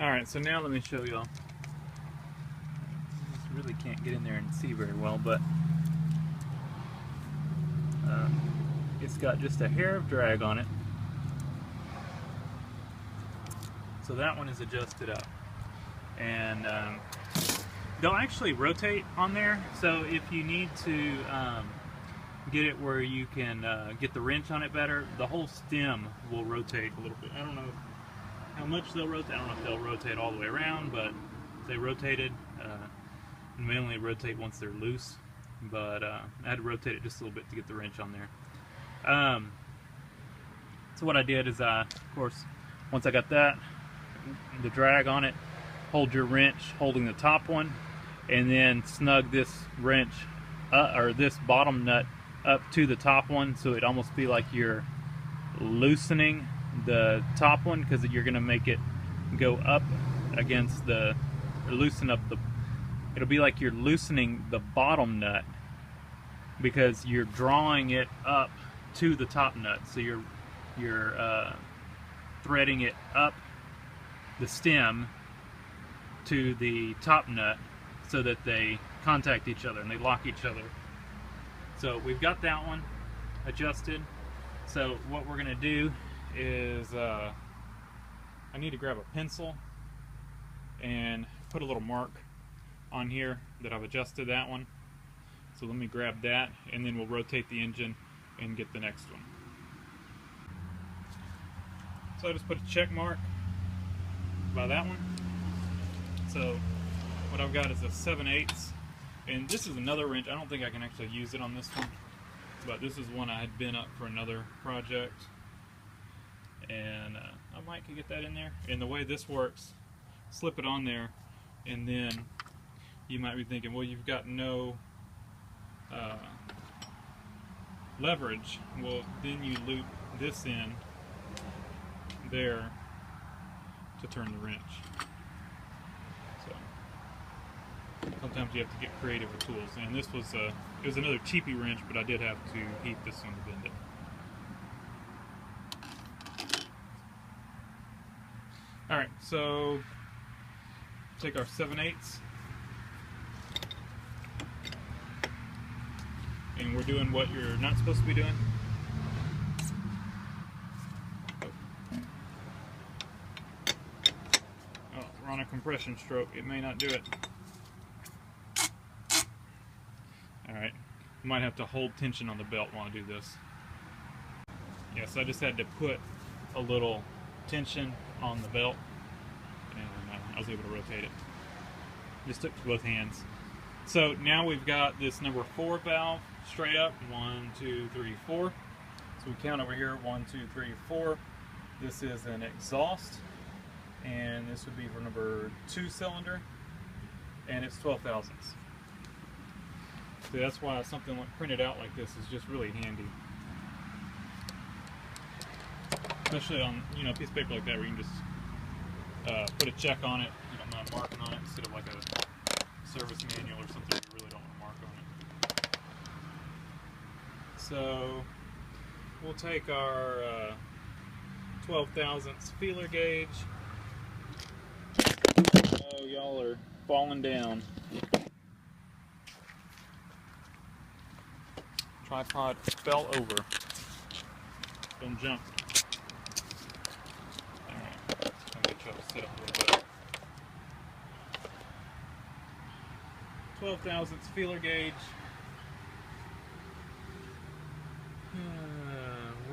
Alright, so now let me show y'all. Really can't get in there and see very well, but it's got just a hair of drag on it. So that one is adjusted up. And they'll actually rotate on there, so if you need to get it where you can get the wrench on it better, the whole stem will rotate a little bit. I don't know how much they'll rotate. I don't know if they'll rotate all the way around, but they rotated. And they only rotate once they're loose, but I had to rotate it just a little bit to get the wrench on there. So what I did is of course, once I got that, the drag on it, hold your wrench holding the top one, and then snug this wrench, or this bottom nut up to the top one, so it almost be like you're loosening the top one, because you're going to make it go up against the, loosen up the, it'll be like you're loosening the bottom nut because you're drawing it up to the top nut. So you're threading it up the stem to the top nut so that they contact each other and they lock each other. So we've got that one adjusted. So what we're gonna do is I need to grab a pencil and put a little mark on here that I've adjusted that one. So let me grab that, and then we'll rotate the engine and get the next one. So I just put a check mark by that one. So what I've got is a 7/8, and this is another wrench. I don't think I can actually use it on this one, but this is one I had been up for another project, and I might could get that in there. And the way this works, slip it on there, and then you might be thinking, well, you've got no leverage. Well, then you loop this in there to turn the wrench. So sometimes you have to get creative with tools, and this was it was another cheapy wrench, but I did have to heat this one to bend it. Alright, so take our 7/8, and we're doing what you're not supposed to be doing. Oh, we're on a compression stroke. It may not do it. Alright, might have to hold tension on the belt while I do this. Yeah, so I just had to put a little tension on the belt, and I was able to rotate it. Just took to both hands. So now we've got this number 4 valve straight up. 1, 2, 3, 4. So we count over here. 1, 2, 3, 4. This is an exhaust, and this would be for number 2 cylinder, and it's 12 thousandths. So that's why something printed out like this is just really handy, especially on a piece of paper like that where you can just put a check on it. You don't mind marking on it instead of like a service manual or something you really don't want to mark on it. So we'll take our 12 thousandths feeler gauge. Oh, y'all are falling down. Tripod fell over. Don't jump. Alright, I'll get y'all to sit up a little bit. 12 thousandths feeler gauge.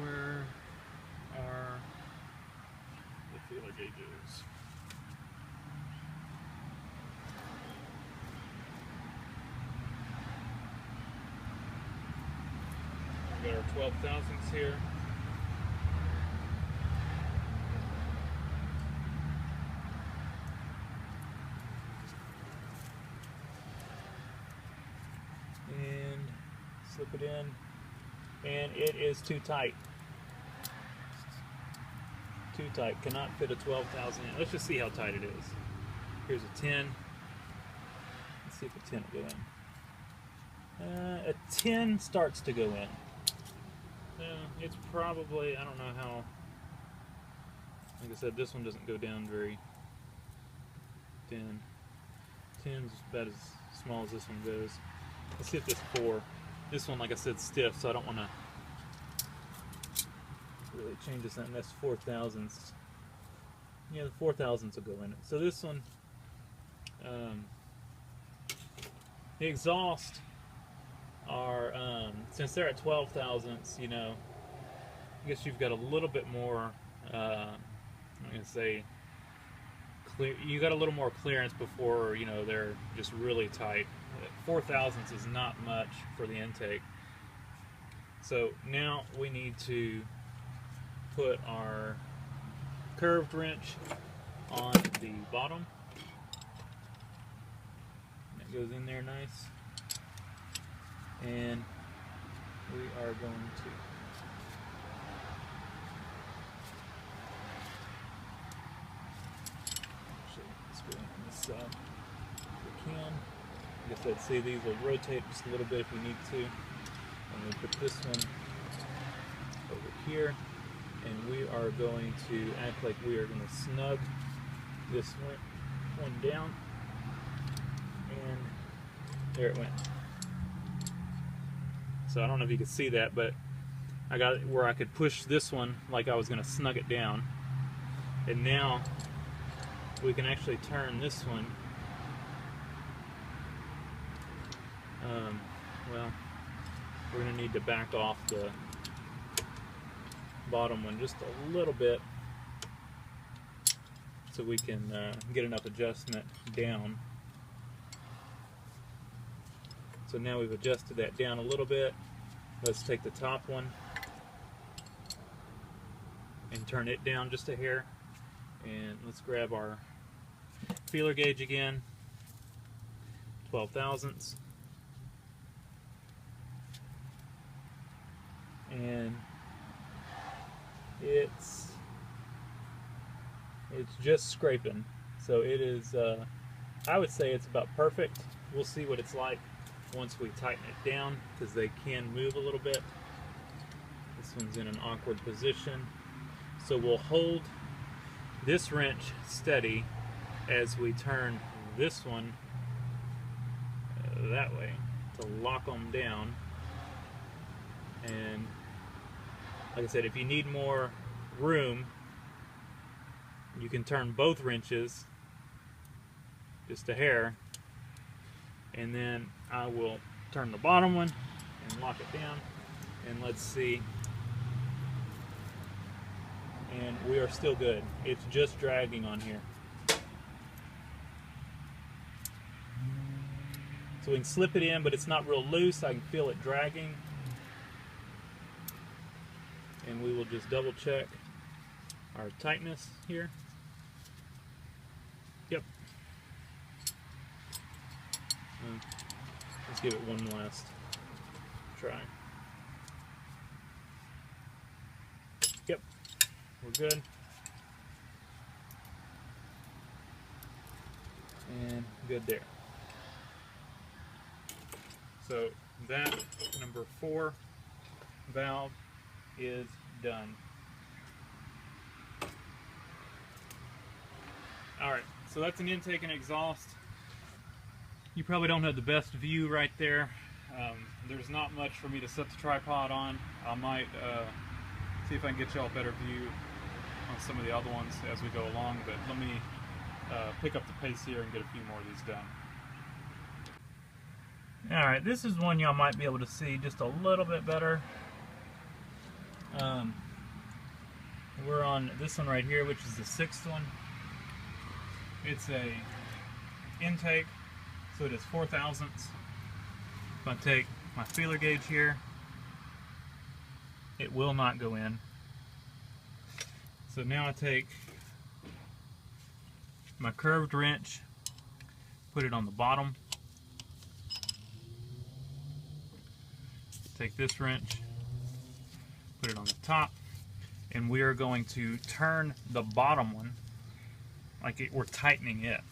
Where are the feeler gauges? We've got our 12 thousandths here. And slip it in, and it is too tight. Too tight. Cannot fit a 12 thousand in. Let's just see how tight it is. Here's a 10. Let's see if a 10 will go in. A 10 starts to go in. It's probably, I don't know how, like I said, this one doesn't go down very 10. 10's about as small as this one goes. Let's see if this 4. This one, like I said, stiff, so I don't want to really change this. And that's 4/1000. Yeah, the 4/1000 will go in it. So this one, the exhaust are, since they're at 12/1000, you know, I guess you've got a little bit more, I'm going to say, you got a little more clearance before, you know, they're just really tight. 4/1000 is not much for the intake. So now we need to put our curved wrench on the bottom. That goes in there nice. And we are going to let's go on this side if we can. Like I said, see, these will rotate just a little bit if we need to. And we put this one over here, and we are going to act like we are going to snug this one down, and there it went. So I don't know if you can see that, but I got it where I could push this one like I was going to snug it down. And now we can actually turn this one. Well, we're going to need to back off the bottom one just a little bit so we can get enough adjustment down. So now we've adjusted that down a little bit. Let's take the top one and turn it down just a hair. And let's grab our feeler gauge again, 12/1000. And it's just scraping. So it is, I would say it's about perfect. We'll see what it's like once we tighten it down, because they can move a little bit. This one's in an awkward position. So we'll hold this wrench steady as we turn this one that way to lock them down. And like I said, if you need more room, you can turn both wrenches just a hair, and then I will turn the bottom one and lock it down, and let's see. And we are still good. It's just dragging on here. So we can slip it in, but it's not real loose. I can feel it dragging. And we will just double check our tightness here. Yep. Let's give it one last try. Yep, we're good. And good there. So that number 4 valve is done. Alright, so that's an intake and exhaust. You probably don't have the best view right there. There's not much for me to set the tripod on. I might see if I can get y'all a better view on some of the other ones as we go along, but let me pick up the pace here and get a few more of these done. Alright, this is one y'all might be able to see just a little bit better. We're on this one right here, which is the 6th one. It's a intake, so it is 4/1000. If I take my feeler gauge here, it will not go in. So now I take my curved wrench, put it on the bottom. Take this wrench, put it on the top, and we are going to turn the bottom one like we're tightening it.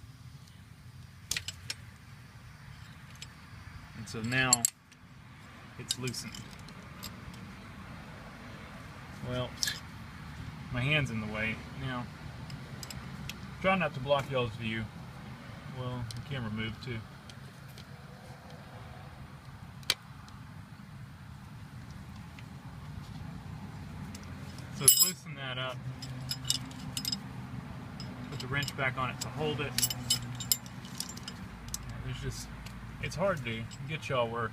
And so now it's loosened. Well, my hand's in the way. Now, try not to block y'all's view. well, the camera moved too. So loosen that up. Put the wrench back on it to hold it. There's just, it's hard to get y'all where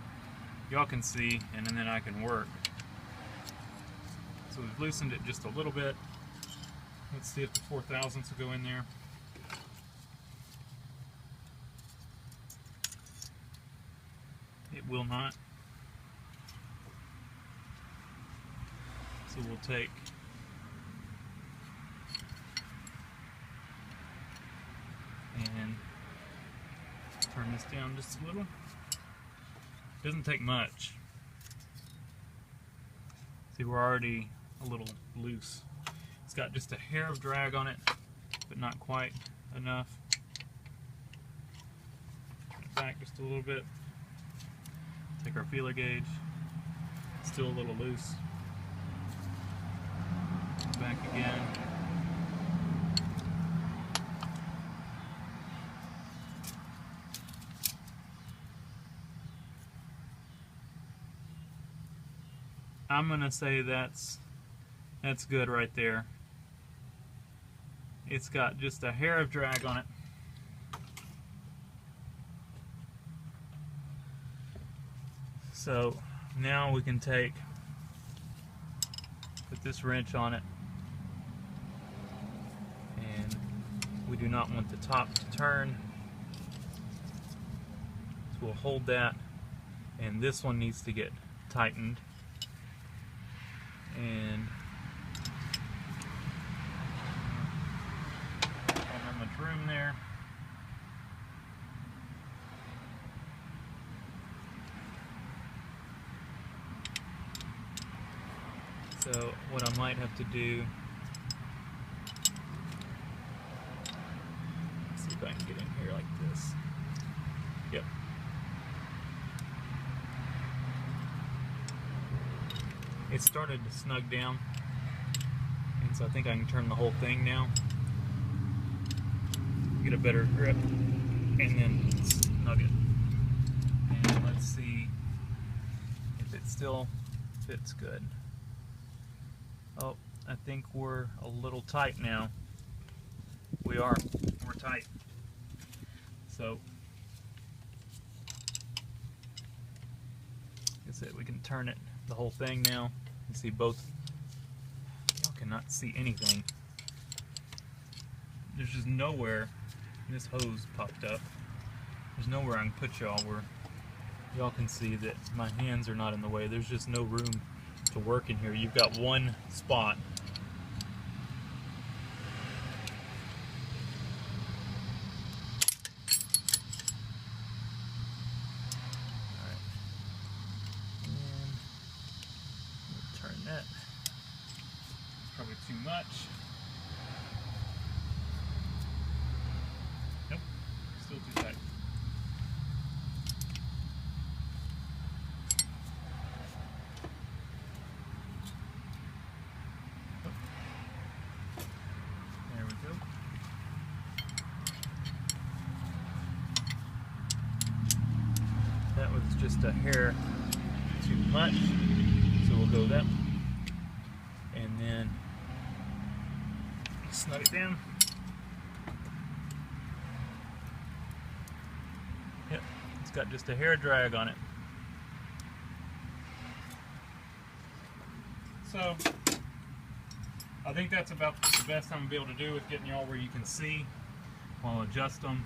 y'all can see and then I can work. So we've loosened it just a little bit. Let's see if the 4/1000 will go in there. It will not. So we'll take and turn this down just a little. Doesn't take much. See, we're already a little loose. It's got just a hair of drag on it, but not quite enough. Turn it back just a little bit. Take our feeler gauge. Still a little loose. Back again. I'm gonna say that's good right there. It's got just a hair of drag on it. So now we can put this wrench on it, and we do not want the top to turn, so we'll hold that, and this one needs to get tightened. And not much room there. So what I might have to do, see if I can get in here like this. Yep. It started to snug down, and so I think I can turn the whole thing now, get a better grip, and then snug it. And let's see if it still fits good. Oh, I think we're a little tight now. We're tight. So that's it. We can turn it, the whole thing now. You see both. Y'all cannot see anything. There's just nowhere. This hose popped up. There's nowhere I can put y'all where y'all can see that my hands are not in the way. There's just no room to work in here. You've got one spot. That. Probably too much. Nope, still too tight. Oh. There we go. That was just a hair too much, so we'll go that. And then snug it down. Yep, it's got just a hair drag on it. So I think that's about the best I'm gonna be able to do with getting y'all where you can see. I'll adjust them.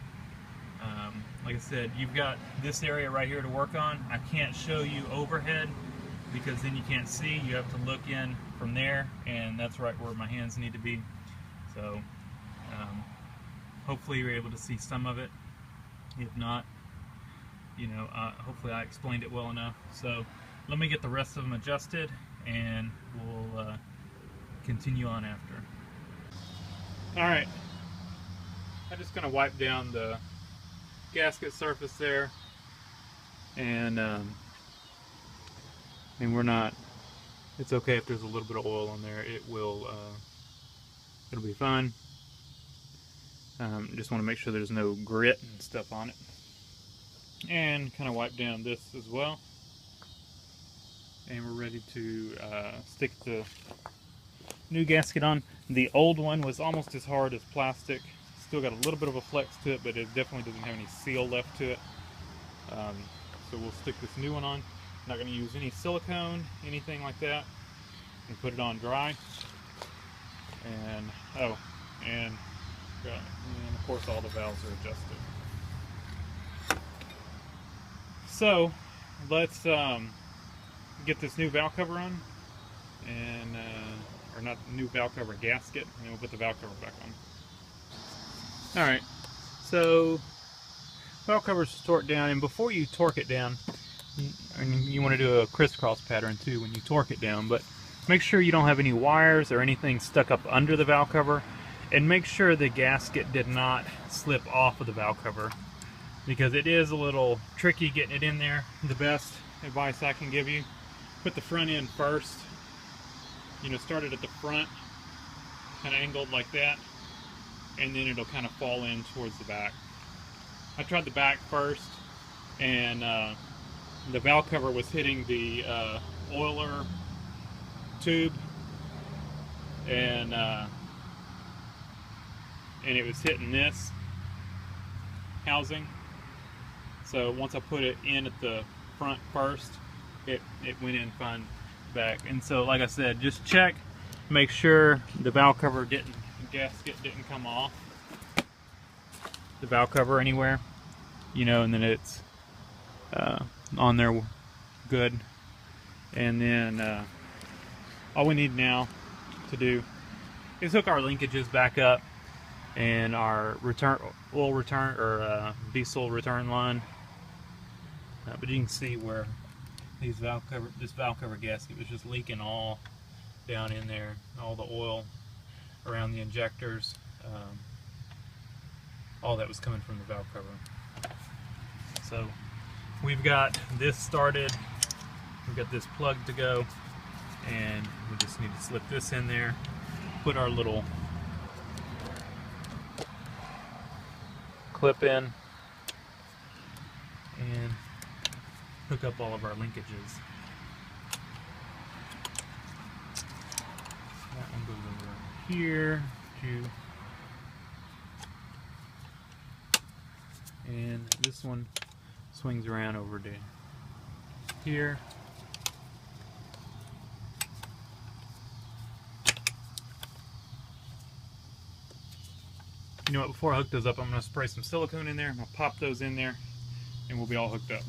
Like I said, you've got this area right here to work on. I can't show you overhead because then you can't see. You have to look in from there, and that's right where my hands need to be. So hopefully you're able to see some of it. If not, you know, hopefully I explained it well enough. So let me get the rest of them adjusted, and we'll continue on after. All right, I'm just gonna wipe down the gasket surface there, and we're not, it's okay if there's a little bit of oil on there. It will it'll be fine. Just want to make sure there's no grit and stuff on it. And kind of wipe down this as well. And we're ready to stick the new gasket on. The old one was almost as hard as plastic. Still got a little bit of a flex to it, but it definitely doesn't have any seal left to it. So we'll stick this new one on. Not going to use any silicone, anything like that. And put it on dry. And and of course all the valves are adjusted. So let's get this new valve cover on, and or not new valve cover, gasket, and then we'll put the valve cover back on. Alright, so valve cover's torqued down, and before you torque it down, and you want to do a crisscross pattern too when you torque it down, but make sure you don't have any wires or anything stuck up under the valve cover, and make sure the gasket did not slip off of the valve cover, because it is a little tricky getting it in there. The best advice I can give you, put the front end first. You know, start it at the front, kind of angled like that, and then it'll kind of fall in towards the back. I tried the back first, and the valve cover was hitting the oiler tube, and it was hitting this housing. So once I put it in at the front first, it went in fine back. And so, like I said, just check, make sure the valve cover gasket didn't come off the valve cover anywhere, you know, and then it's on there good. And then all we need now to do is hook our linkages back up and our oil return or diesel return line. But you can see where this valve cover gasket was just leaking all down in there, all the oil around the injectors, all that was coming from the valve cover. So we've got this started, we've got this plugged to go, and we just need to slip this in there, put our little clip in, and hook up all of our linkages. That one goes over here, and this one swings around over to here. You know what, before I hook those up, I'm going to spray some silicone in there. I'm going to pop those in there, and we'll be all hooked up.